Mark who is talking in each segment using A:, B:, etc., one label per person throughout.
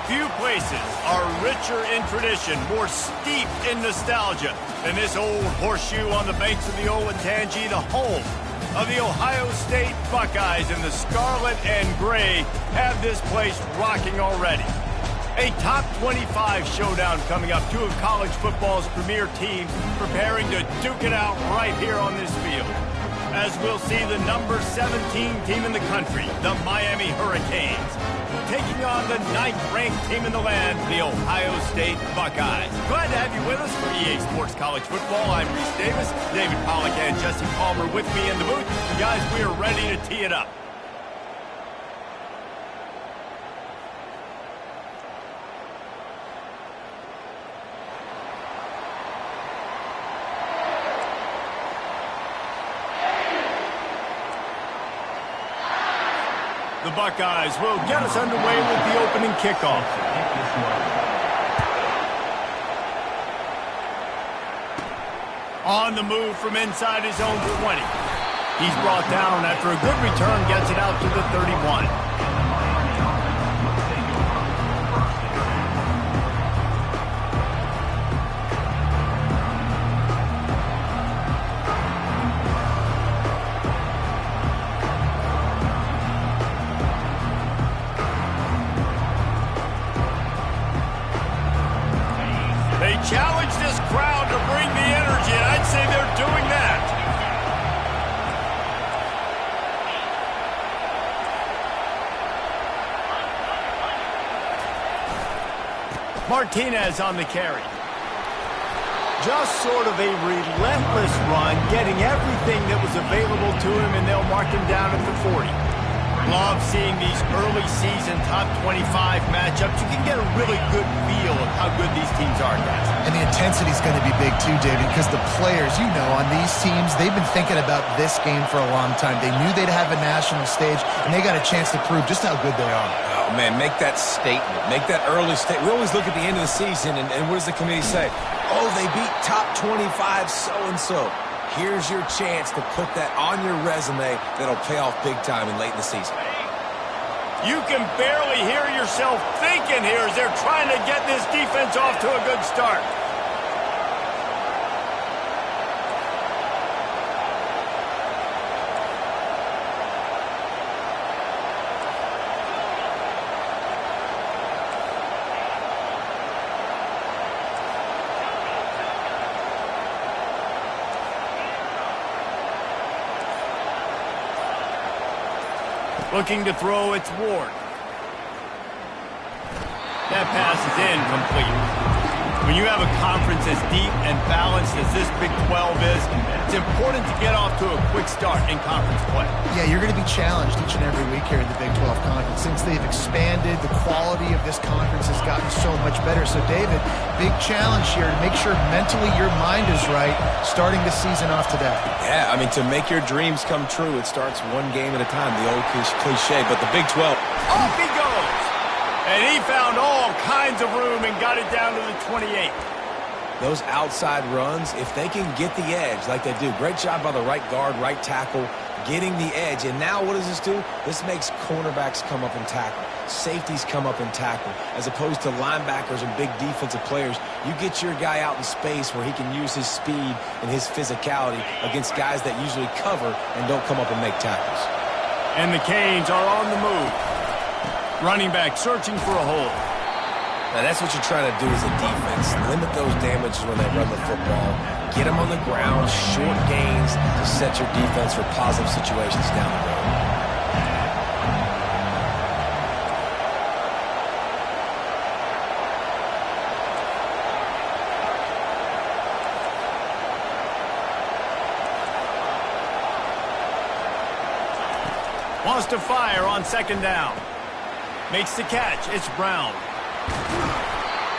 A: Few places are richer in tradition, more steeped in nostalgia than this old horseshoe on the banks of the old Ncaa, the home of the Ohio State Buckeyes, and the scarlet and gray have this place rocking already. A top 25 showdown coming up. Two of college football's premier teams preparing to duke it out right here on this field. As we'll see the number 17 team in the country, the Miami Hurricanes, taking on the 9th-ranked team in the land, the Ohio State Buckeyes. Glad to have you with us for EA Sports College Football. I'm Reese Davis, David Pollack and Jesse Palmer with me in the booth. And guys, we are ready to tee it up. The Buckeyes will get us underway with the opening kickoff. On the move from inside his own 20. He's brought down after a good return, gets it out to the 31. Challenge this crowd to bring the energy, and I'd say they're doing that. Martinez on the carry. Just sort of a relentless run, getting everything that was available to him, and they'll mark him down at the 40. Love seeing these early season top 25 matchups. You can get a really good feel of how good these teams are, guys.
B: And the intensity is going to be big too, David, because the players, you know, on these teams, they've been thinking about this game for a long time. They knew they'd have a national stage, and they got a chance to prove just how good they are.
C: Oh, man, make that statement. Make that early statement. We always look at the end of the season, and what does the committee say? Oh, they beat top 25 so-and-so. Here's your chance to put that on your resume that'll pay off big time and late in the season.
A: You can barely hear yourself thinking here as they're trying to get this defense off to a good start. Looking to throw, it's Ward. That pass is incomplete. When you have a conference as deep and balanced as this Big 12 is, it's important to get off to a quick start in conference play.
B: Yeah, you're going to be challenged each and every week here in the Big 12 Conference. Since they've expanded, the quality of this conference has gotten so much better. So, David, big challenge here to make sure mentally your mind is right starting the season off today.
C: Yeah, I mean, to make your dreams come true, it starts one game at a time, the old cliche. But the Big 12...
A: Off he goes! And he found all kinds of room and got it down to the 28.
C: Those outside runs, if they can get the edge like they do, great job by the right guard, right tackle, getting the edge. And now what does this do? This makes cornerbacks come up and tackle. Safeties come up and tackle. As opposed to linebackers and big defensive players, you get your guy out in space where he can use his speed and his physicality against guys that usually cover and don't come up and make tackles.
A: And the Canes are on the move. Running back searching for a hole.
C: Now that's what you're trying to do as a defense. Limit those damages when they run the football. Get them on the ground, short gains to set your defense for positive situations down the road.
A: Wants to fire on second down. Makes the catch. It's Brown.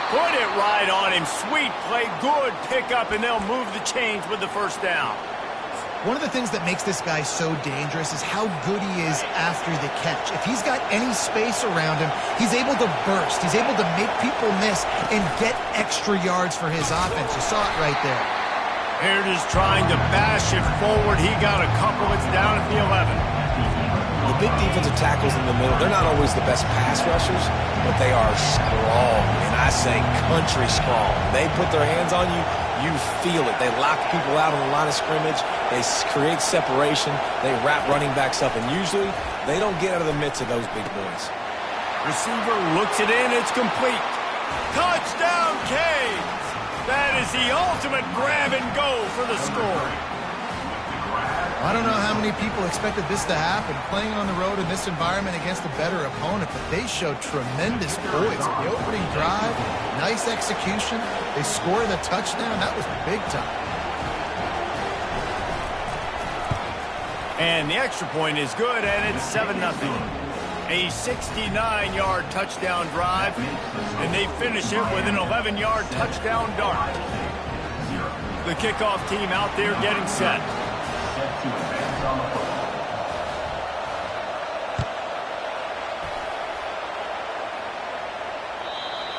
A: Put it right on him. Sweet play. Good pickup, and they'll move the chains with the first down.
B: One of the things that makes this guy so dangerous is how good he is after the catch. If he's got any space around him, he's able to burst. He's able to make people miss and get extra yards for his offense. You saw it right there.
A: Here it is trying to bash it forward. He got a couple. It's down at the 11.
C: The big defensive tackles in the middle, they're not always the best pass rushers, but they are strong, and I say country strong. They put their hands on you, you feel it. They lock people out on the line of scrimmage. They create separation. They wrap running backs up, and usually they don't get out of the midst of those big boys.
A: Receiver looks it in. It's complete. Touchdown, Canes! That is the ultimate grab and go for the score.
B: I don't know how many people expected this to happen, playing on the road in this environment against a better opponent, but they showed tremendous poise. The opening drive, nice execution. They scored the touchdown. That was big time.
A: And the extra point is good, and it's 7-0. A 69-yard touchdown drive, and they finish it with an 11-yard touchdown dart. The kickoff team out there getting set.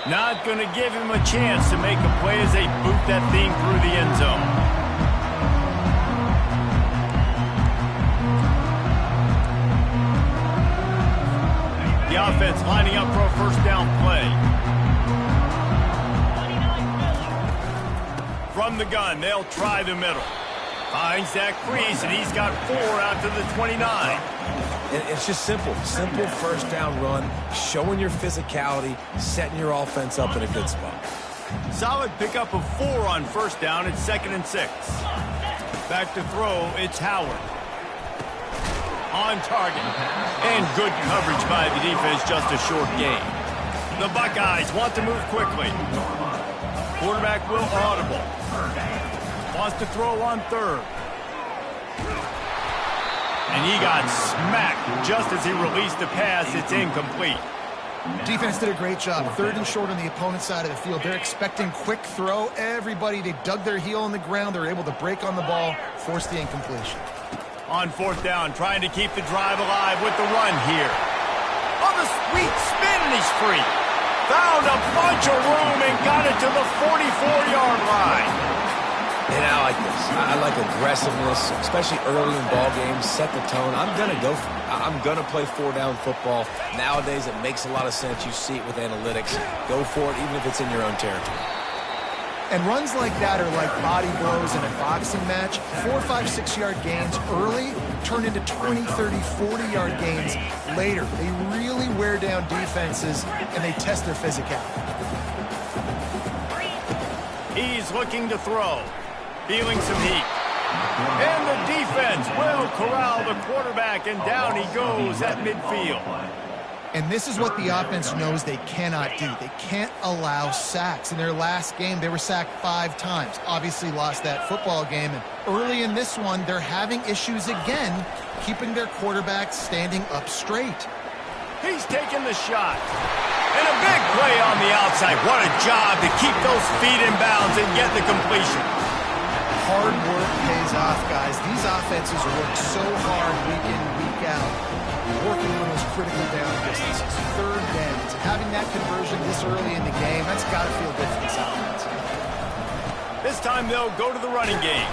A: Not going to give him a chance to make a play as they boot that thing through the end zone. The offense lining up for a first down play. From the gun, they'll try the middle. Finds that crease, and he's got 4 out to the 29.
C: And it's just simple. Simple first down run, showing your physicality, setting your offense up in a good spot.
A: Solid pickup of 4 on first down. It's 2nd and 6. Back to throw, it's Howard. On target. And good coverage by the defense, just a short gain. The Buckeyes want to move quickly. Quarterback will audible. Wants to throw on 3rd. And he got smacked just as he released the pass. It's incomplete.
B: Defense did a great job. 3rd and short on the opponent's side of the field. They're expecting quick throw. Everybody, they dug their heel in the ground. They're able to break on the ball, force the incompletion.
A: On 4th down, trying to keep the drive alive with the run here. On the sweet spin, and he's free. Found a bunch of room and got it to the 44-yard line.
C: And I like this. I like aggressiveness, especially early in ball games. Set the tone. I'm going to go for it. I'm going to play 4-down football. Nowadays, it makes a lot of sense. You see it with analytics. Go for it, even if it's in your own territory.
B: And runs like that are like body blows in a boxing match. 4, 5, 6-yard gains early turn into 20, 30, 40-yard gains later. They really wear down defenses, and they test their physicality.
A: He's looking to throw. Feeling some heat. And the defense will corral the quarterback, and down he goes at midfield.
B: And this is what the offense knows they cannot do. They can't allow sacks. In their last game, they were sacked 5 times. Obviously lost that football game. And early in this one, they're having issues again, keeping their quarterback standing up straight.
A: He's taking the shot. And a big play on the outside. What a job to keep those feet in bounds and get the completion.
B: Hard work pays off, guys. These offenses work so hard week in, week out, working on those critical down distances, 3rd downs. Having that conversion this early in the game, that's got to feel good for this offense.
A: This time they'll go to the running game.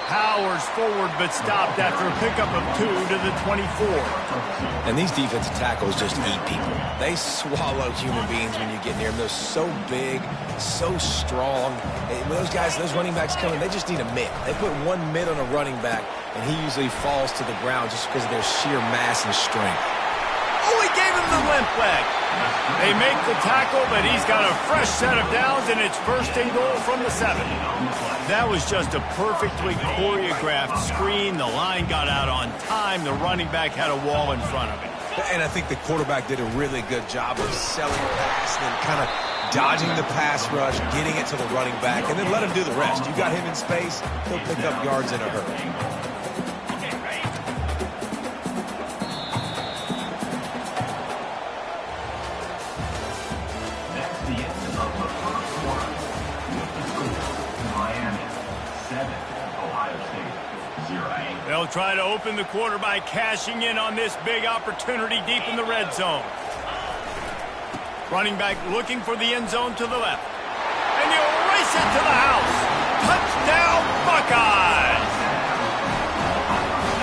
A: Powers forward, but stopped after a pickup of 2 to the 24.
C: And these defensive tackles just eat people. They swallow human beings when you get near them. They're so big, so strong. When those guys, those running backs come in, they just need a mitt. They put 1 mitt on a running back, and he usually falls to the ground just because of their sheer mass and strength.
A: Oh, he gave him the limp leg. They make the tackle, but he's got a fresh set of downs, and it's 1st and goal from the 7. That was just a perfectly choreographed screen. The line got out on time. The running back had a wall in front of him.
C: And I think the quarterback did a really good job of selling pass and then kind of dodging the pass rush, getting it to the running back, and then let him do the rest. You got him in space, he'll pick up yards in a hurry.
A: They'll try to open the quarter by cashing in on this big opportunity deep in the red zone. Running back looking for the end zone to the left. And he'll race it to the house. Touchdown, Buckeyes!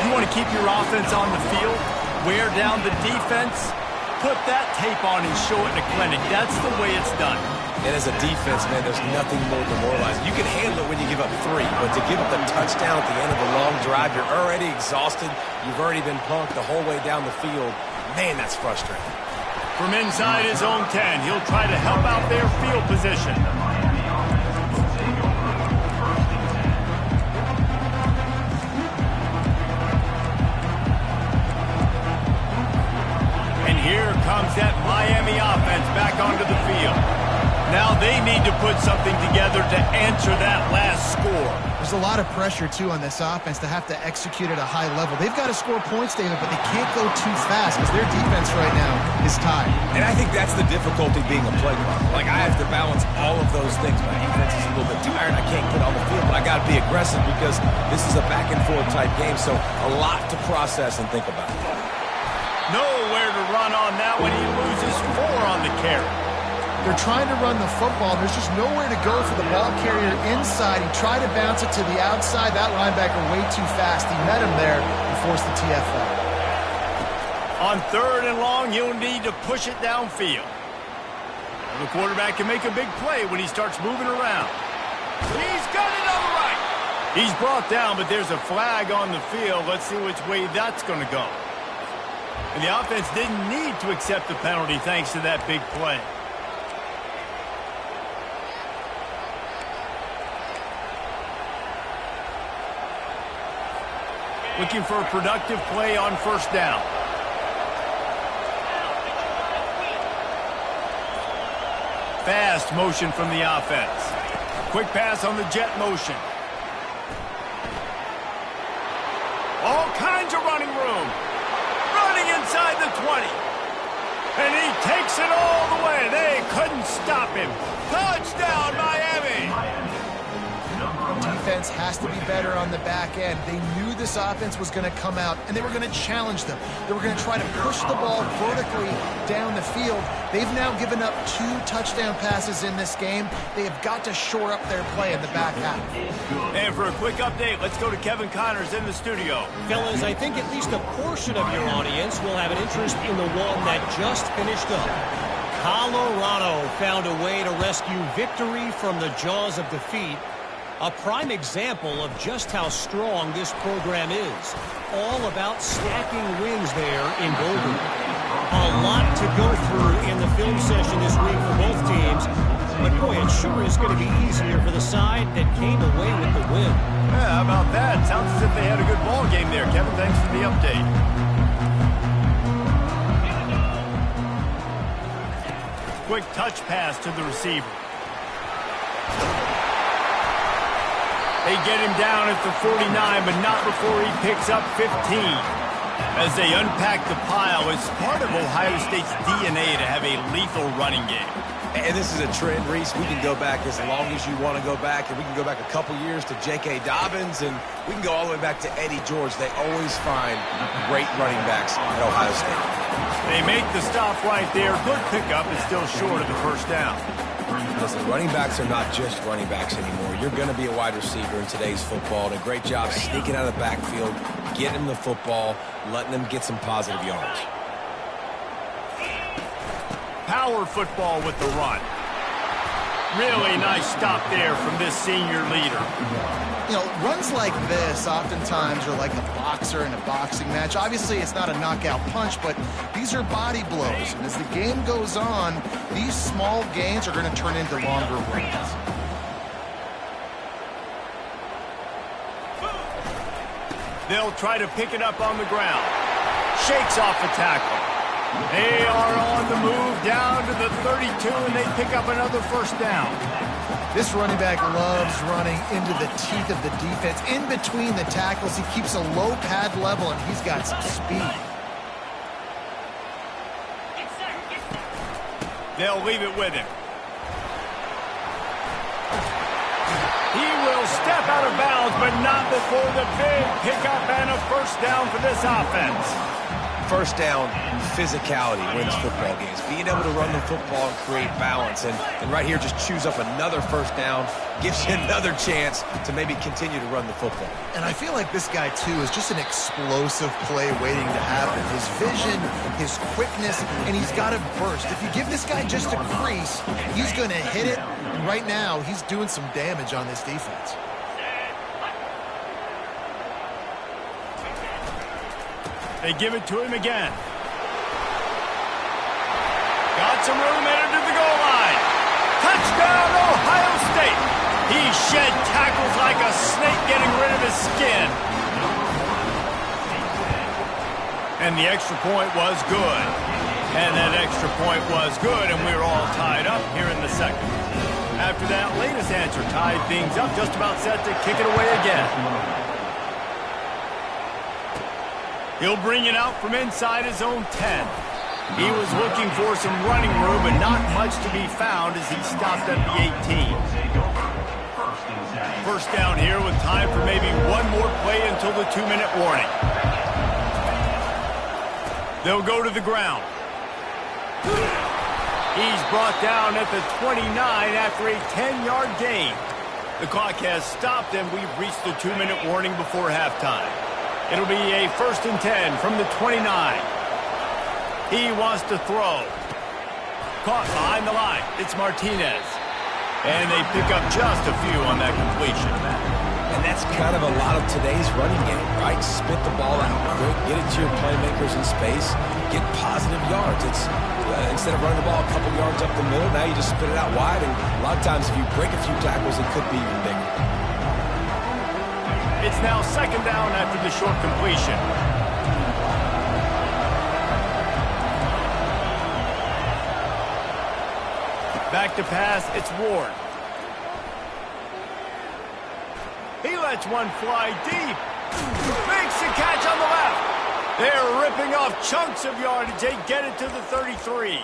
A: You want to keep your offense on the field? Wear down the defense, put that tape on and show it in a clinic. That's the way it's done.
C: And as a defense, man, there's nothing more demoralizing. You can handle it when you give up 3, but to give up the touchdown at the end of a long drive, you're already exhausted. You've already been punked the whole way down the field. Man, that's frustrating.
A: From inside his own 10, he'll try to help out their field position. And here comes that Miami offense back onto the field. Now they need to put something together to answer that last score.
B: There's a lot of pressure, too, on this offense to have to execute at a high level. They've got to score points, David, but they can't go too fast because their defense right now is tied.
C: And I think that's the difficulty being a play caller. Like, I have to balance all of those things. My defense is a little bit tired. I can't get on the field, but I got to be aggressive because this is a back-and-forth type game, so a lot to process and think about.
A: Nowhere to run on that when he loses 4 on the carry.
B: They're trying to run the football. There's just nowhere to go for the ball carrier inside. He tried to bounce it to the outside. That linebacker way too fast. He met him there and forced the TFL.
A: On 3rd and long, you'll need to push it downfield. The quarterback can make a big play when he starts moving around. He's got it on the right. He's brought down, but there's a flag on the field. Let's see which way that's going to go. And the offense didn't need to accept the penalty thanks to that big play. Looking for a productive play on 1st down. Fast motion from the offense. Quick pass on the jet motion. All kinds of running room. Running inside the 20. And he takes it all the way. They couldn't stop him. Touchdown, Miami!
B: Defense has to be better on the back end. They knew this offense was going to come out, and they were going to challenge them. They were going to try to push the ball vertically down the field. They've now given up 2 touchdown passes in this game. They have got to shore up their play in the back half.
A: And for a quick update, let's go to Kevin Connors in the studio.
D: Fellas, I think at least a portion of your audience will have an interest in the one that just finished up. Colorado found a way to rescue victory from the jaws of defeat. A prime example of just how strong this program is. All about stacking wins there in Boulder. A lot to go through in the film session this week for both teams. But boy, it sure is going to be easier for the side that came away with the win.
A: Yeah, how about that? Sounds as if they had a good ball game there. Kevin, thanks for the update. Quick touch pass to the receiver. They get him down at the 49, but not before he picks up 15. As they unpack the pile, it's part of Ohio State's DNA to have a lethal running game.
C: And this is a trend, Reese. We can go back as long as you want to go back, and we can go back a couple years to J.K. Dobbins, and we can go all the way back to Eddie George. They always find great running backs at Ohio State.
A: They make the stop right there. Good pickup, is still short of the 1st down.
C: Listen, running backs are not just running backs anymore. You're going to be a wide receiver in today's football. And a great job sneaking out of the backfield, getting them the football, letting them get some positive yards.
A: Power football with the run. Really nice stop there from this senior leader.
B: You know, runs like this oftentimes are like a boxer in a boxing match. Obviously, it's not a knockout punch, but these are body blows. And as the game goes on, these small gains are going to turn into longer runs.
A: They'll try to pick it up on the ground. Shakes off the tackle. They are on the move down to the 32, and they pick up another 1st down.
B: This running back loves running into the teeth of the defense. In between the tackles, he keeps a low pad level, and he's got some speed.
A: They'll leave it with him. He will step out of bounds, but not before the big pickup and a 1st down for this offense.
C: first down physicality wins football games. Being able to run the football and create balance. And right here, just choose up another first down, gives you another chance to maybe continue to run the football.
B: And I feel like this guy, too, is just an explosive play waiting to happen. His vision, his quickness, and he's got a burst. If you give this guy just a crease, he's going to hit it. And right now, he's doing some damage on this defense.
A: They give it to him again. Got some room headed to the goal line. Touchdown, Ohio State. He shed tackles like a snake getting rid of his skin. And the extra point was good. And that extra point was good, and we were all tied up here in the second. After that latest answer tied things up, just about set to kick it away again. He'll bring it out from inside his own 10. He was looking for some running room, but not much to be found as he stopped at the 18. First down here with time for maybe one more play until the 2-minute warning. They'll go to the ground. He's brought down at the 29 after a 10-yard gain. The clock has stopped, and we've reached the 2-minute warning before halftime. It'll be a 1st and 10 from the 29. He wants to throw. Caught behind the line. It's Martinez. And they pick up just a few on that completion.
C: And that's kind of a lot of today's running game, right? Spit the ball out quick, get it to your playmakers in space, get positive yards. It's instead of running the ball a couple yards up the middle, now you just spit it out wide. And a lot of times if you break a few tackles, it could be even bigger.
A: It's now 2nd down after the short completion. Back to pass, it's Ward. He lets one fly deep. Makes the catch on the left. They're ripping off chunks of yardage. They get it to the 33.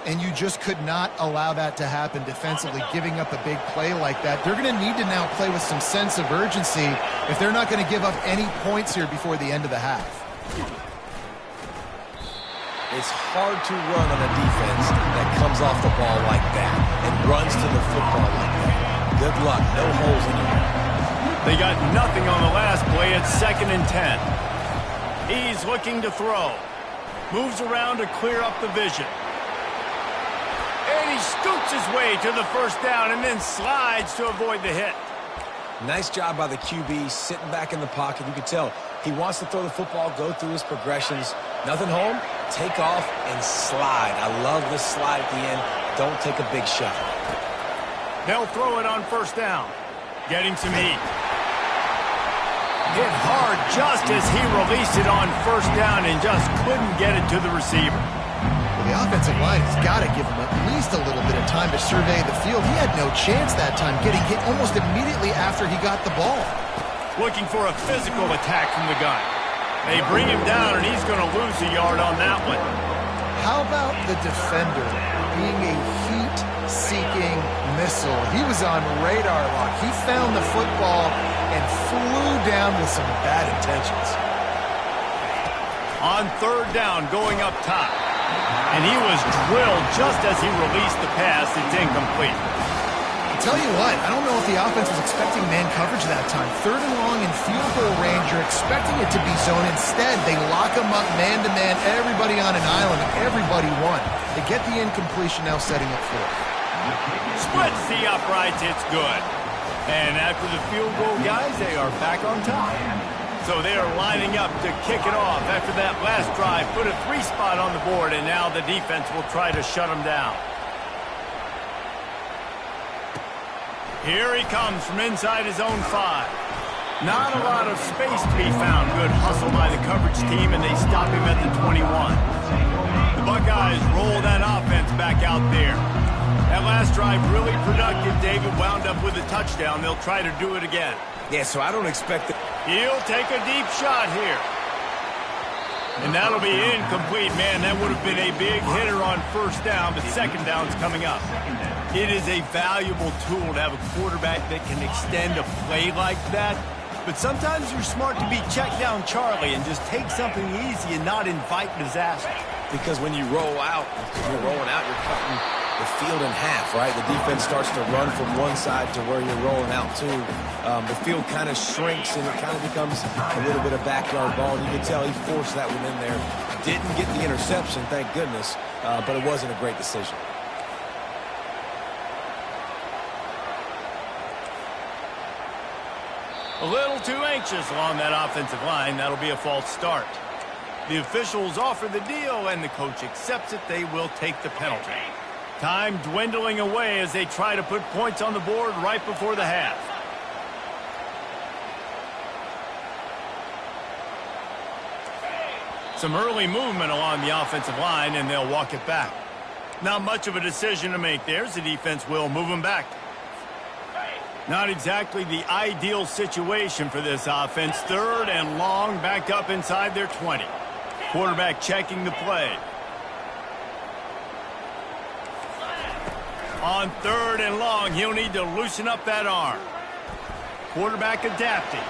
B: And you just could not allow that to happen defensively, giving up a big play like that. They're going to need to now play with some sense of urgency if they're not going to give up any points here before the end of the half.
C: It's hard to run on a defense that comes off the ball like that and runs to the football like that. Good luck. No holes in your head.
A: They got nothing on the last play. It's 2nd and 10. He's looking to throw. Moves around to clear up the vision. And he scoots his way to the 1st down and then slides to avoid the hit.
C: Nice job by the QB, sitting back in the pocket. You can tell he wants to throw the football, go through his progressions. Nothing home, take off, and slide. I love this slide at the end. Don't take a big shot.
A: They'll throw it on 1st down. Getting some heat. Hit hard just as he released it on 1st down and just couldn't get it to the receiver.
B: The offensive line has got to give him at least a little bit of time to survey the field. He had no chance that time, getting hit almost immediately after he got the ball.
A: Looking for a physical attack from the gun. They bring him down, and he's going to lose a yard on that one.
B: How about the defender being a heat-seeking missile? He was on radar lock. He found the football and flew down with some bad intentions.
A: On 3rd down, going up top. And he was drilled just as he released the pass. It's incomplete.
B: I'll tell you what, I don't know if the offense was expecting man coverage that time. 3rd and long in field goal range, you're expecting it to be zone. Instead, they lock him up man-to-man, everybody on an island, and everybody won. They get the incompletion, now setting up 4th.
A: Splits the uprights, it's good. And after the field goal, guys, they are back on top. So they are lining up to kick it off after that last drive. Put a 3 spot on the board, and now the defense will try to shut them down. Here he comes from inside his own 5. Not a lot of space to be found. Good hustle by the coverage team, and they stop him at the 21. The Buckeyes roll that offense back out there. That last drive really productive. David wound up with a touchdown. They'll try to do it again.
C: Yeah, so I don't expect it.
A: He'll take a deep shot here. And that'll be incomplete. Man, that would have been a big hitter on 1st down, but 2nd down's coming up. It is a valuable tool to have a quarterback that can extend a play like that. But sometimes you're smart to be check down Charlie and just take something easy and not invite disaster.
C: Because when you roll out, you're cutting the field in half, right? The defense starts to run from one side to where you're rolling out to. The field kind of shrinks and it kind of becomes a little bit of backyard ball. And you can tell he forced that one in there. Didn't get the interception, thank goodness, but it wasn't a great decision.
A: A little too anxious along that offensive line. That'll be a false start. The officials offer the deal, and the coach accepts it. They will take the penalty. Time dwindling away as they try to put points on the board right before the half. Some early movement along the offensive line, and they'll walk it back. Not much of a decision to make there, as the defense will move them back. Not exactly the ideal situation for this offense. 3rd and long, back up inside their 20. Quarterback checking the play. On 3rd and long, he'll need to loosen up that arm. Quarterback adapting.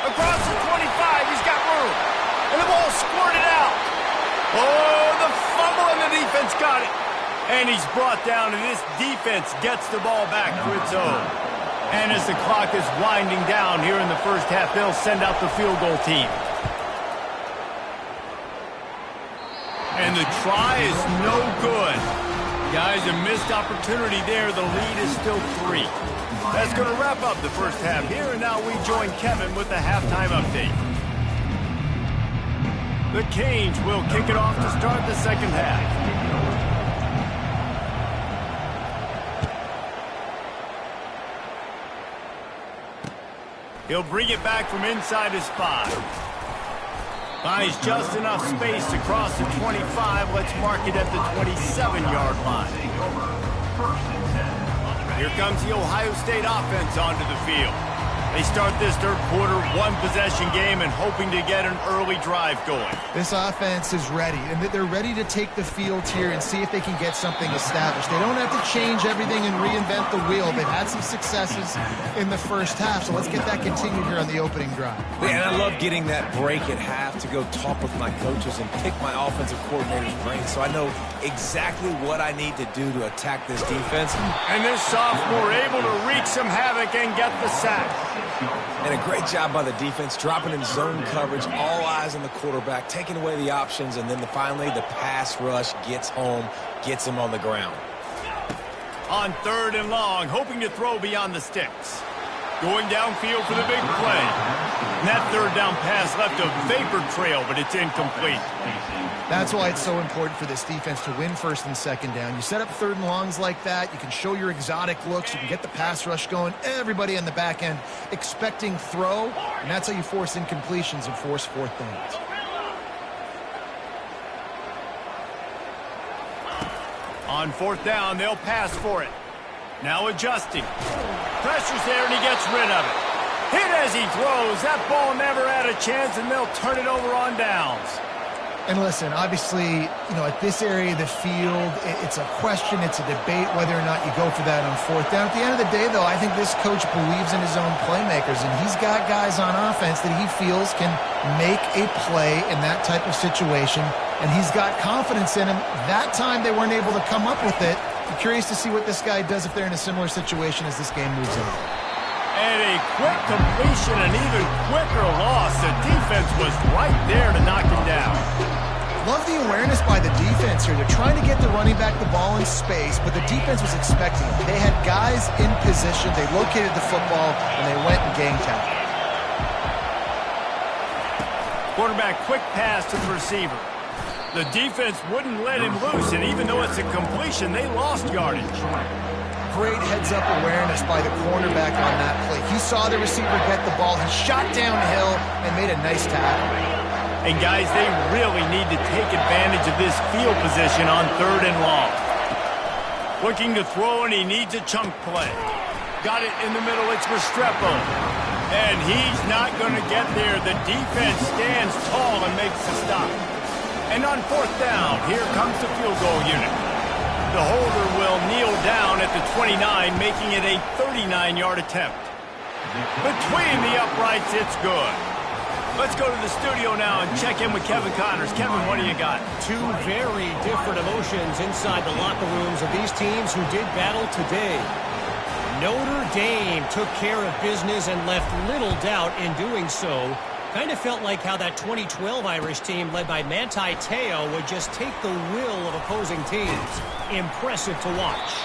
A: Across the 25, he's got room. And the ball squirted out. Oh, the fumble, and the defense got it. And he's brought down, and this defense gets the ball back for its own. And as the clock is winding down here in the first half, they'll send out the field goal team. And the try is no good. Guys, a missed opportunity there. The lead is still 3. That's going to wrap up the first half here, and now we join Kevin with the halftime update. The Canes will kick it off to start the second half. He'll bring it back from inside his 5. Finds just enough space to cross the 25. Let's mark it at the 27-yard line. Here comes the Ohio State offense onto the field. They start this third quarter one-possession game and hoping to get an early drive going.
B: This offense is ready, and they're ready to take the field here and see if they can get something established. They don't have to change everything and reinvent the wheel. They've had some successes in the first half, so let's get that continued here on the opening drive.
C: Yeah, and I love getting that break at half to go talk with my coaches and pick my offensive coordinator's brain so I know exactly what I need to do to attack this defense.
A: And this sophomore able to wreak some havoc and get the sack.
C: And a great job by the defense, dropping in zone coverage, all eyes on the quarterback, taking away the options, and then finally the pass rush gets home, gets him on the ground.
A: On 3rd and long, hoping to throw beyond the sticks. Going downfield for the big play. And that 3rd down pass left a vapor trail, but it's incomplete.
B: That's why it's so important for this defense to win 1st and 2nd down. You set up 3rd and longs like that. You can show your exotic looks. You can get the pass rush going. Everybody on the back end expecting throw, and that's how you force incompletions and force 4th downs.
A: On 4th down, they'll pass for it. Now adjusting. Pressure's there, and he gets rid of it. Hit as he throws. That ball never had a chance, and they'll turn it over on downs.
B: And listen, obviously, at this area of the field, it's a question, it's a debate whether or not you go for that on 4th down. At the end of the day, though, I think this coach believes in his own playmakers, and he's got guys on offense that he feels can make a play in that type of situation, and he's got confidence in him. That time they weren't able to come up with it. I'm curious to see what this guy does if they're in a similar situation as this game moves on.
A: And a quick completion, an even quicker loss. The defense was right there to knock him down.
B: Love the awareness by the defense here. They're trying to get the running back the ball in space, but the defense was expecting it. They had guys in position. They located the football, and they went and gang tackled.
A: Quarterback quick pass to the receiver. The defense wouldn't let him loose, and even though it's a completion, they lost yardage.
B: Great heads-up awareness by the cornerback on that play. He saw the receiver get the ball. He shot downhill and made a nice tackle.
A: And, guys, they really need to take advantage of this field position on 3rd and long. Looking to throw, and he needs a chunk play. Got it in the middle. It's Restrepo. And he's not going to get there. The defense stands tall and makes the stop. And on 4th down, here comes the field goal unit. The holder will kneel down at the 29, making it a 39-yard attempt. Between the uprights, it's good. Let's go to the studio now and check in with Kevin Connors. Kevin, what do you got?
D: Two very different emotions inside the locker rooms of these teams who did battle today. Notre Dame took care of business and left little doubt in doing so. Kind of felt like how that 2012 Irish team led by Ncaa would just take the will of opposing teams. Impressive to watch.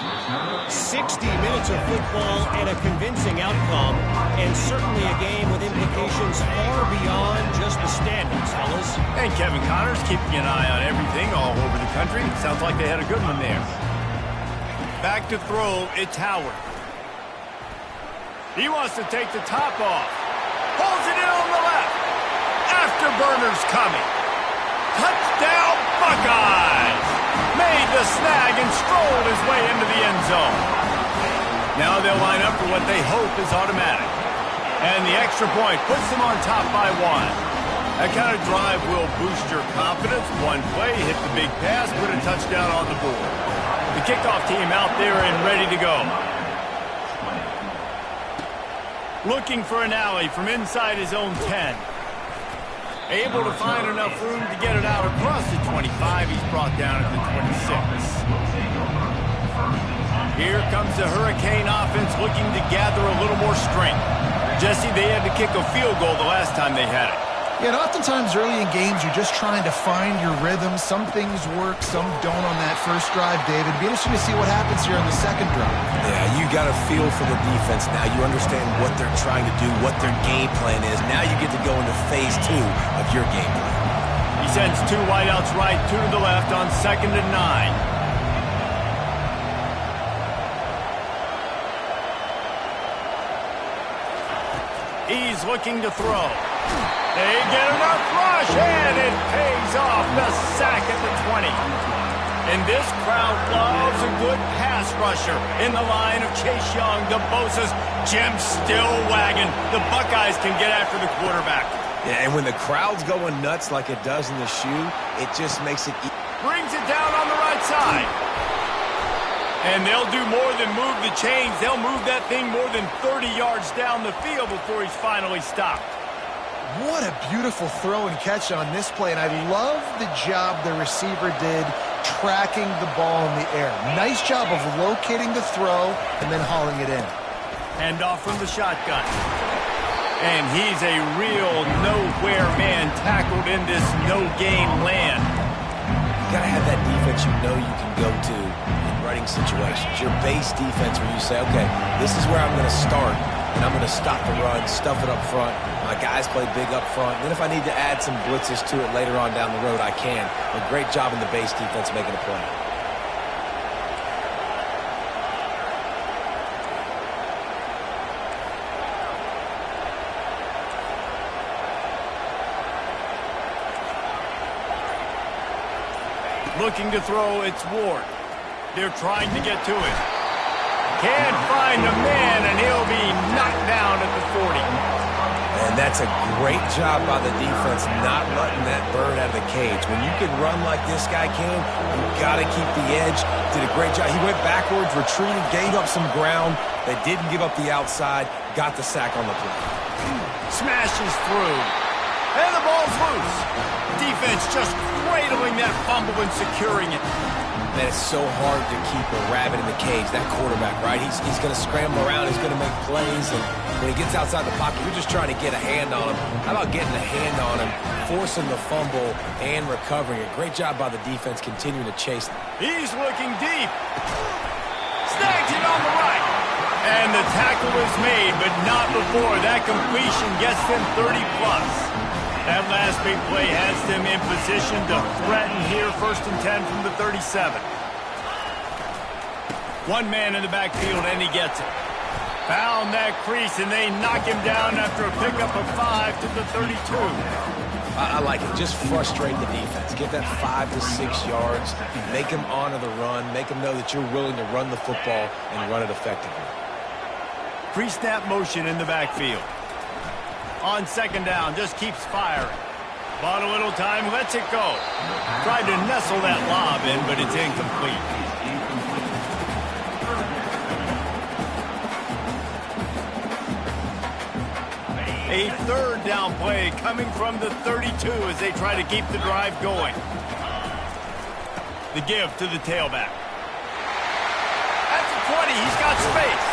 D: 60 minutes of football and a convincing outcome, and certainly a game with implications far beyond just the standings, fellas.
A: And Kevin Connors keeping an eye on everything all over the country. Sounds like they had a good one there. Back to throw, it's Howard. He wants to take the top off. Holds it in on the left. Afterburner's coming. Touchdown, Buckeyes! Made the snag and strolled his way into the end zone. Now they'll line up for what they hope is automatic. And the extra point puts them on top by 1. That kind of drive will boost your confidence. One play, hit the big pass, put a touchdown on the board. The kickoff team out there and ready to go. Looking for an alley from inside his own 10. Able to find enough room to get it out across the 25. He's brought down at the 26. Here comes the Hurricane offense looking to gather a little more strength. Jesse, they had to kick a field goal the last time they had it.
B: Yeah, and oftentimes early in games, you're just trying to find your rhythm. Some things work, some don't on that first drive, David. It'd be interesting to see what happens here on the second drive.
C: Yeah, you got a feel for the defense now. You understand what they're trying to do, what their game plan is. Now you get to go into phase 2 of your game plan.
A: He sends 2 wideouts right, 2 to the left on 2nd and 9. He's looking to throw. They get enough rush, and it pays off. The sack at the 20. And this crowd loves a good pass rusher in the line of Chase Young, the Bosa's. Jim's still wagging. The Buckeyes can get after the quarterback.
C: Yeah, and when the crowd's going nuts like it does in the shoe, it just makes it
A: brings it down on the right side. And they'll do more than move the chains. They'll move that thing more than 30 yards down the field before he's finally stopped.
B: What a beautiful throw and catch on this play, and I love the job the receiver did tracking the ball in the air. Nice job of locating the throw and then hauling it in.
A: Hand off from the shotgun. And he's a real nowhere man tackled in this no-gain land.
C: You got to have that defense you know you can go to in running situations. Your base defense where you say, okay, this is where I'm going to start, and I'm going to stop the run, stuff it up front. My guys play big up front. Then if I need to add some blitzes to it later on down the road, I can. A great job in the base defense making a play.
A: Looking to throw, it's Ward. They're trying to get to it. Can't find a man, and he'll be knocked down at the 40.
C: And that's a great job by the defense not letting that bird out of the cage. When you can run like this guy can, you got to keep the edge. Did a great job. He went backwards, retreated, gave up some ground. They didn't give up the outside, got the sack on the play.
A: Smashes through. And the ball's loose. Defense just cradling that fumble and securing it.
C: Man, it's so hard to keep a rabbit in the cage, that quarterback, right? He's going to scramble around, he's going to make plays, and when he gets outside the pocket, you're just trying to get a hand on him. How about getting a hand on him, forcing the fumble, and recovering it? Great job by the defense continuing to chase him.
A: He's looking deep. Snags it on the right. And the tackle is made, but not before that completion gets them 30-plus. That last big play has them in position to threaten here, 1st and 10 from the 37. One man in the backfield, and he gets it. Found that crease, and they knock him down after a pickup of 5 to the 32.
C: I like it. Just frustrate the defense. Get that 5 to 6 yards. Make them honor the run. Make them know that you're willing to run the football and run it effectively.
A: Pre-snap motion in the backfield. On 2nd down, just keeps firing. Bought a little time, lets it go. Tried to nestle that lob in, but it's incomplete. A third down play coming from the 32 as they try to keep the drive going. The give to the tailback. At the 20, he's got space.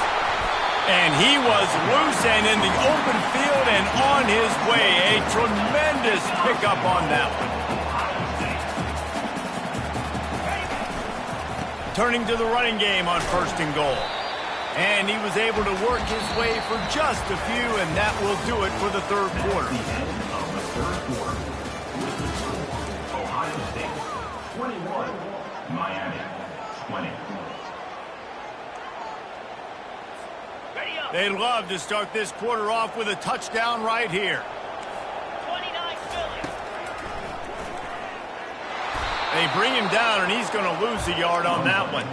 A: And he was loose and in the open field and on his way. A tremendous pickup on that one. Turning to the running game on 1st and goal. And he was able to work his way for just a few, and that will do it for the 3rd quarter.
E: The end of the 3rd quarter. Ohio State 21, Miami 20.
A: They'd love to start this quarter off with a touchdown right here.
F: 29 Philly.
A: They bring him down, and he's going to lose a yard on that one.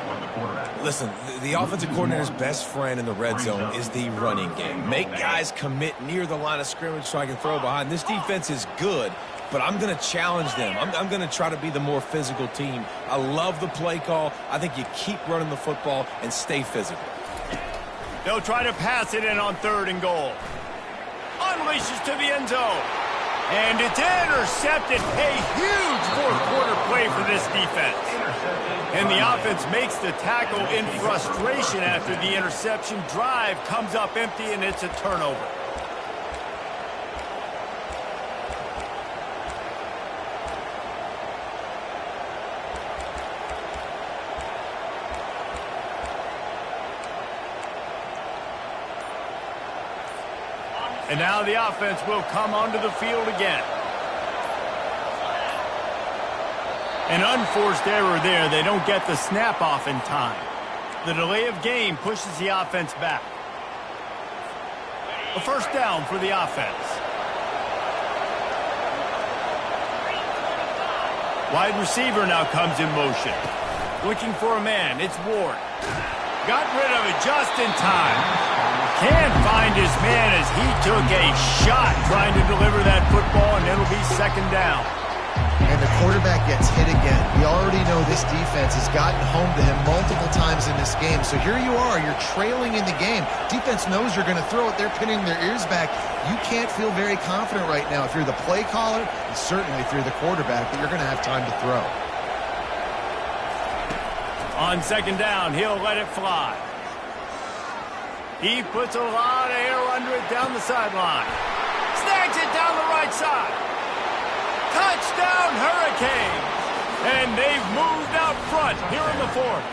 C: Listen, the offensive coordinator's best friend in the red zone is the running game. Make guys commit near the line of scrimmage so I can throw behind. This defense is good, but I'm going to challenge them. I'm going to try to be the more physical team. I love the play call. I think you keep running the football and stay physical.
A: They'll try to pass it in on 3rd and goal. Unleashes to the end zone. And it's intercepted. A huge 4th quarter play for this defense. And the offense makes the tackle in frustration after the interception. Drive comes up empty, and it's a turnover. And now the offense will come onto the field again. An unforced error there. They don't get the snap off in time. The delay of game pushes the offense back. A 1st down for the offense. Wide receiver now comes in motion. Looking for a man. It's Ward. Got rid of it just in time. Can't find his man as he took a shot trying to deliver that football, and it'll be 2nd down.
B: And the quarterback gets hit again. We already know this defense has gotten home to him multiple times in this game. So here you are, you're trailing in the game. Defense knows you're going to throw it. They're pinning their ears back. You can't feel very confident right now. If you're the play caller, and certainly if you're the quarterback, but you're going to have time to throw.
A: On 2nd down, he'll let it fly. He puts a lot of air under it down the sideline. Snags it down the right side. Touchdown, Hurricanes! And they've moved out front here in the 4th.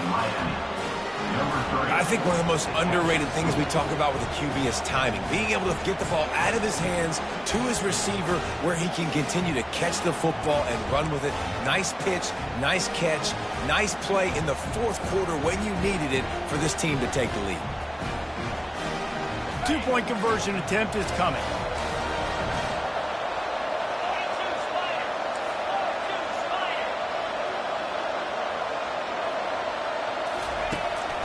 C: I think one of the most underrated things we talk about with a QB is timing. Being able to get the ball out of his hands to his receiver where he can continue to catch the football and run with it. Nice pitch, nice catch, nice play in the 4th quarter when you needed it for this team to take the lead.
A: 2-point conversion attempt is coming.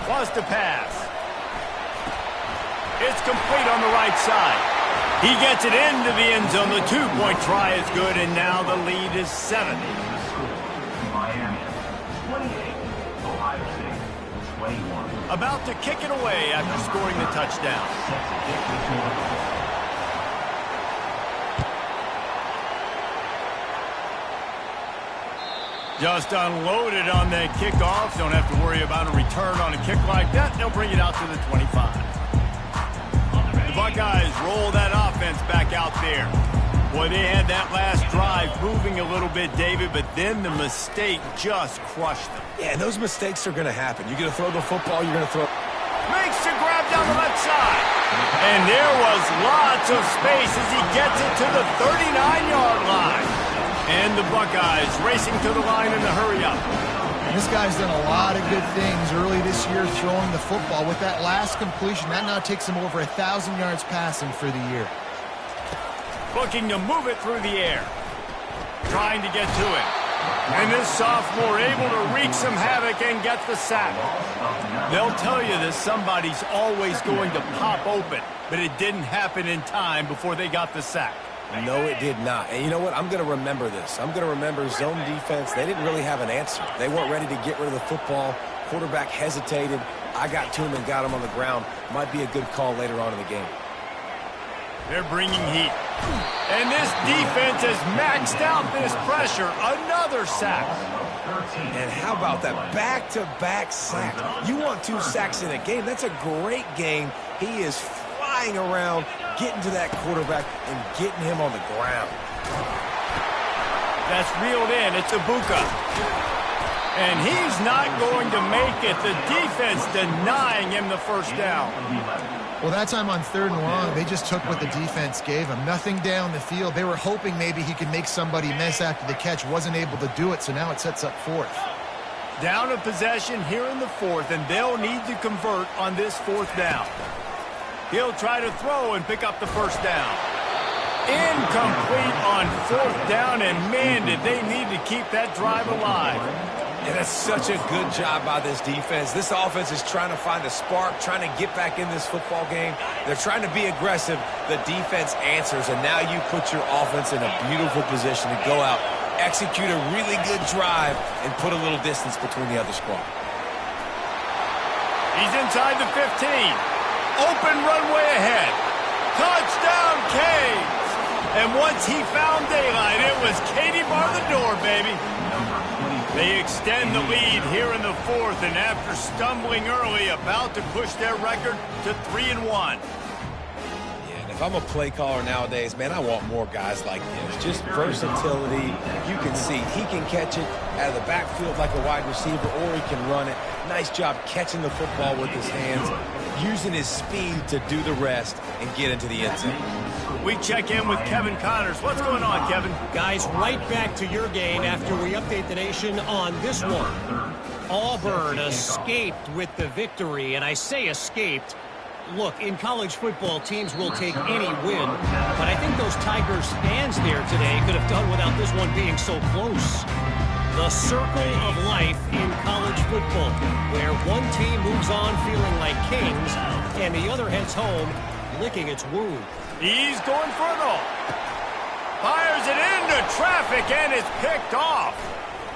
A: Wants to pass. It's complete on the right side. He gets it into the end zone. The 2-point try is good, and now the lead is 7.
E: Miami 28, Ohio State 21.
A: About to kick it away after scoring the touchdown. Just unloaded on that kickoff. Don't have to worry about a return on a kick like that. They'll bring it out to the 25. The Buckeyes roll that offense back out there. Boy, they had that last drive moving a little bit, David, but then the mistake just crushed them.
C: Yeah, and those mistakes are going to happen. You're going to throw the football, you're going to throw...
A: Makes the grab down the left side. And there was lots of space as he gets it to the 39-yard line. And the Buckeyes racing to the line in a hurry-up.
B: And this guy's done a lot of good things early this year throwing the football. With that last completion, that now takes him over 1,000 yards passing for the year.
A: Looking to move it through the air. Trying to get to it. And this sophomore able to wreak some havoc and get the sack. They'll tell you that somebody's always going to pop open, but it didn't happen in time before they got the sack.
C: No, it did not. And you know what? I'm going to remember this. I'm going to remember zone defense. They didn't really have an answer. They weren't ready to get rid of the football. Quarterback hesitated. I got to him and got him on the ground. Might be a good call later on in the game.
A: They're bringing heat. And this defense has maxed out this pressure. Another sack.
C: And how about that back-to-back sack? You want 2 sacks in a game. That's a great game. He is flying around, getting to that quarterback and getting him on the ground.
A: That's reeled in. It's Ibuka. And he's not going to make it. The defense denying him the first down.
B: Well, that time on 3rd and long, they just took what the defense gave him. Nothing down the field. They were hoping maybe he could make somebody miss after the catch. Wasn't able to do it, so now it sets up 4th.
A: Down a possession here in the 4th, and they'll need to convert on this 4th down. He'll try to throw and pick up the first down. Incomplete on 4th down, and man, did they need to keep that drive alive.
C: And that's such a good job by this defense. This offense is trying to find a spark, trying to get back in this football game. They're trying to be aggressive. The defense answers, and now you put your offense in a beautiful position to go out, execute a really good drive, and put a little distance between the other squad.
A: He's inside the 15. Open runway ahead. Touchdown, Canes! And once he found daylight, it was Katie bar the door, baby. They extend the lead here in the 4th, and after stumbling early, about to push their record to 3-1.
C: Yeah, and if I'm a play caller nowadays, man, I want more guys like this. Just versatility. You can see he can catch it out of the backfield like a wide receiver, or he can run it. Nice job catching the football with his hands, using his speed to do the rest and get into the end zone.
A: We check in with Kevin Connors. What's going on, Kevin?
D: Guys, right back to your game after we update the nation on this one. Auburn escaped with the victory, and I say escaped. Look, in college football, teams will take any win, but I think those Tigers fans there today could have done without this one being so close. The circle of life in college football, where one team moves on feeling like kings, and the other heads home licking its wound.
A: He's going for it all. Fires it into traffic, and it's picked off.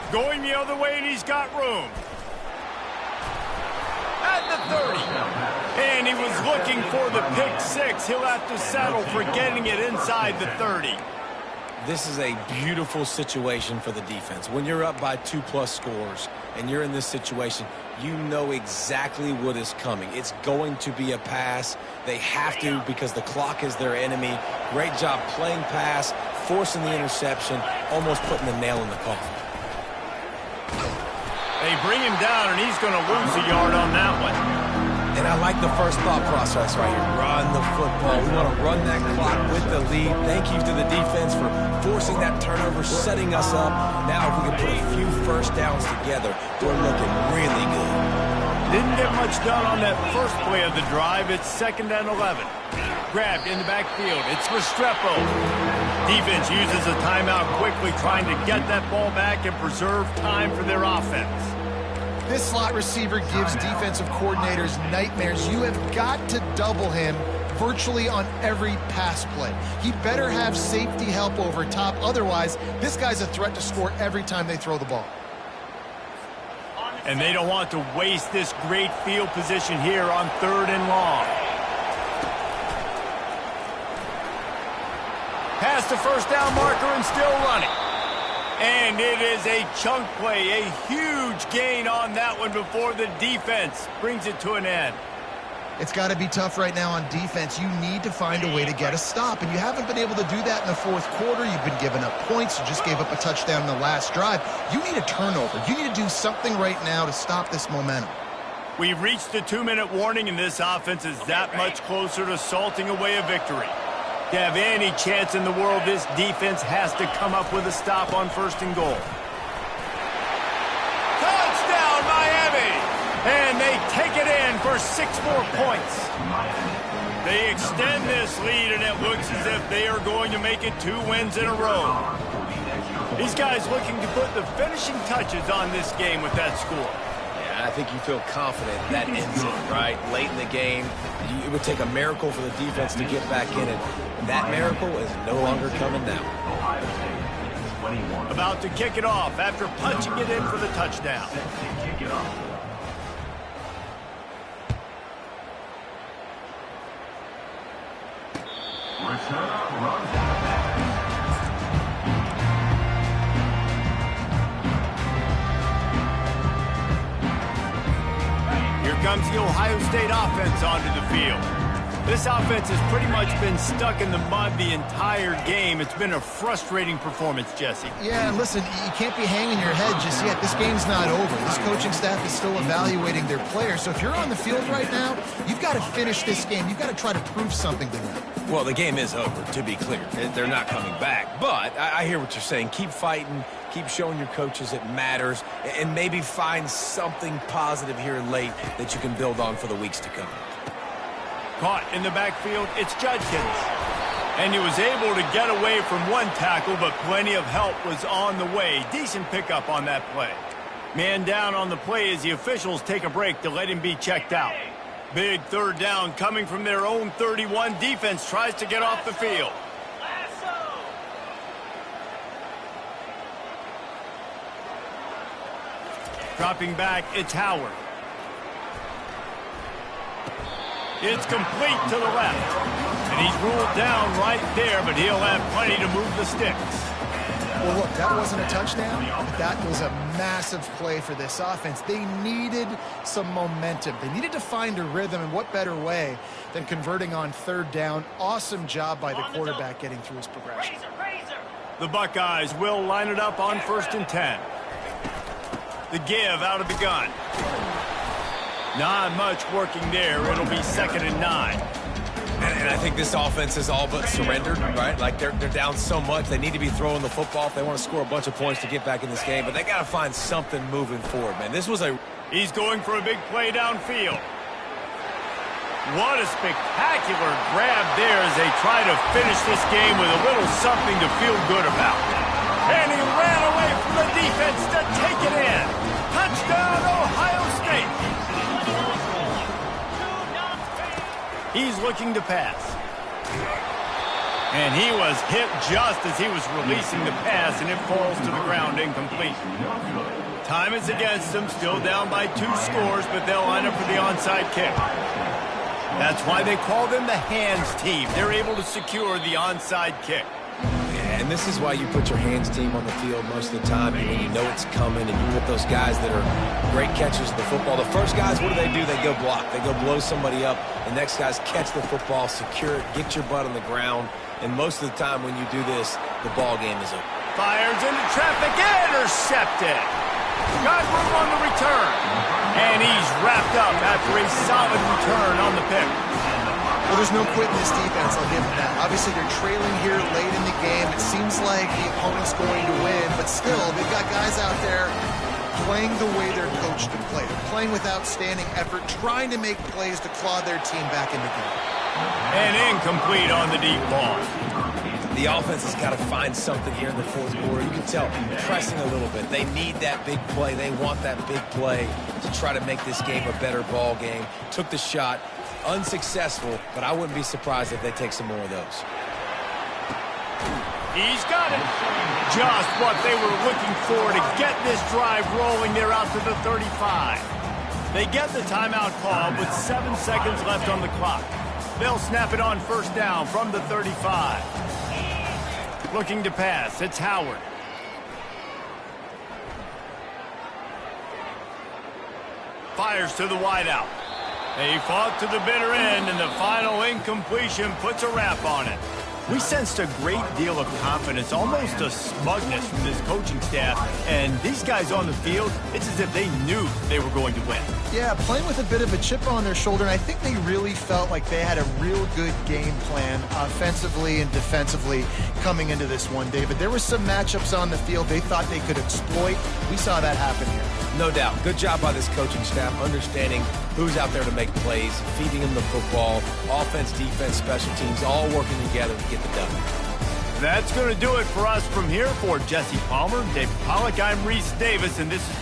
A: Going the other way, and he's got room. At the 30. And he was looking for the pick 6. He'll have to settle for getting it inside the 30.
C: This is a beautiful situation for the defense. When you're up by 2+ scores and you're in this situation, you know exactly what is coming. It's going to be a pass. They have to because the clock is their enemy. Great job playing pass, forcing the interception, almost putting the nail in the coffin.
A: They bring him down, and he's going to lose a yard on that one.
C: And I like the first thought process right here. Run the football. We want to run that clock with the lead. Thank you to the defense for forcing that turnover, setting us up. Now if we can put a few first downs together, we're looking really good.
A: Didn't get much done on that first play of the drive. It's 2nd and 11. Grabbed in the backfield. It's Restrepo. Defense uses a timeout quickly, trying to get that ball back and preserve time for their offense.
B: This slot receiver gives defensive coordinators nightmares. You have got to double him virtually on every pass play. He better have safety help over top. Otherwise, this guy's a threat to score every time they throw the ball.
A: And they don't want to waste this great field position here on 3rd and long. Past the first down marker and still running. And it is a chunk play, a huge gain on that one before the defense brings it to an end.
B: It's got to be tough right now on defense. You need to find a way to get a stop, and you haven't been able to do that in the 4th quarter. You've been giving up points. You just gave up a touchdown in the last drive. You need a turnover. You need to do something right now to stop this momentum.
A: We've reached the 2-minute warning, and this offense is that much closer to salting away a victory. To have any chance in the world, this defense has to come up with a stop on 1st and goal. Touchdown, Miami! And they take it in for 6 more points. They extend this lead, and it looks as if they are going to make it 2 wins in a row. These guys looking to put the finishing touches on this game with that score.
C: I think you feel confident that ends it, right? Late in the game, it would take a miracle for the defense to get back in it. That miracle is no longer coming now.
A: About to kick it off after punching it in for the touchdown.
E: Return runs out of bounds.
A: Here comes the Ohio State offense onto the field. This offense has pretty much been stuck in the mud the entire game. It's been a frustrating performance, Jesse.
B: Yeah, and listen, you can't be hanging your head just yet. This game's not over. This coaching staff is still evaluating their players. So if you're on the field right now, you've got to finish this game. You've got to try to prove something to them.
C: Well, the game is over, to be clear. They're not coming back. But I hear what you're saying. Keep fighting. Keep showing your coaches it matters. And maybe find something positive here late that you can build on for the weeks to come.
A: Caught in the backfield, it's Judkins. And he was able to get away from one tackle, but plenty of help was on the way. Decent pickup on that play. Man down on the play as the officials take a break to let him be checked out. Big third down coming from their own 31. Defense tries to get off the field. Dropping back, it's Howard. It's complete to the left. And he's ruled down right there, but he'll have plenty to move the sticks.
B: Well, look, that wasn't a touchdown. That was a massive play for this offense. They needed some momentum. They needed to find a rhythm, and what better way than converting on third down. Awesome job by the quarterback getting through his progression.
A: The Buckeyes will line it up on 1st and 10. The give out of the gun. Not much working there. It'll be 2nd and 9.
C: And I think this offense is all but surrendered, right? Like they're down so much. They need to be throwing the football if they want to score a bunch of points to get back in this game. But they got to find something moving forward, man. This was a...
A: He's going for a big play downfield. What a spectacular grab there as they try to finish this game with a little something to feel good about. And he ran away from the defense to take it in. Touchdown, Ohio State. He's looking to pass. And he was hit just as he was releasing the pass, and it falls to the ground incomplete. Time is against them, still down by 2 scores, but they'll line up for the onside kick. That's why they call them the hands team. They're able to secure the onside kick.
C: And this is why you put your hands team on the field most of the time, and when you know it's coming, and you put those guys that are great catchers of the football. The first guys, what do? They go block. They go blow somebody up. The next guys catch the football, secure it, get your butt on the ground. And most of the time when you do this, the ball game is over.
A: Fires into traffic, intercepted. Got room on the return. And he's wrapped up after a solid return on the pick.
B: Well, there's no quitting this defense, I'll give them that. Obviously, they're trailing here late in the game. It seems like the opponent's going to win, but still, they've got guys out there playing the way they're coached to play. They're playing with outstanding effort, trying to make plays to claw their team back in the game.
A: And incomplete on the deep ball.
C: The offense has got to find something here in the fourth quarter. You can tell, pressing a little bit. They need that big play. They want that big play to try to make this game a better ball game. Took the shot. Unsuccessful, but I wouldn't be surprised if they take some more of those.
A: He's got it. Just what they were looking for to get this drive rolling. They're out to the 35. They get the timeout call with 7 seconds left on the clock. They'll snap it on 1st down from the 35. Looking to pass, it's Howard. Fires to the wideout. They fought to the bitter end, and the final incompletion puts a wrap on it. We sensed a great deal of confidence, almost a smugness from this coaching staff. And these guys on the field, it's as if they knew they were going to win.
B: Yeah, playing with a bit of a chip on their shoulder, and I think they really felt like they had a real good game plan offensively and defensively coming into this one, David. There were some matchups on the field they thought they could exploit. We saw that happen here.
C: No doubt. Good job by this coaching staff, understanding who's out there to make plays, feeding them the football, offense, defense, special teams, all working together to get the done.
A: That's going to do it for us from here. For Jesse Palmer, David Pollack, I'm Reese Davis, and this is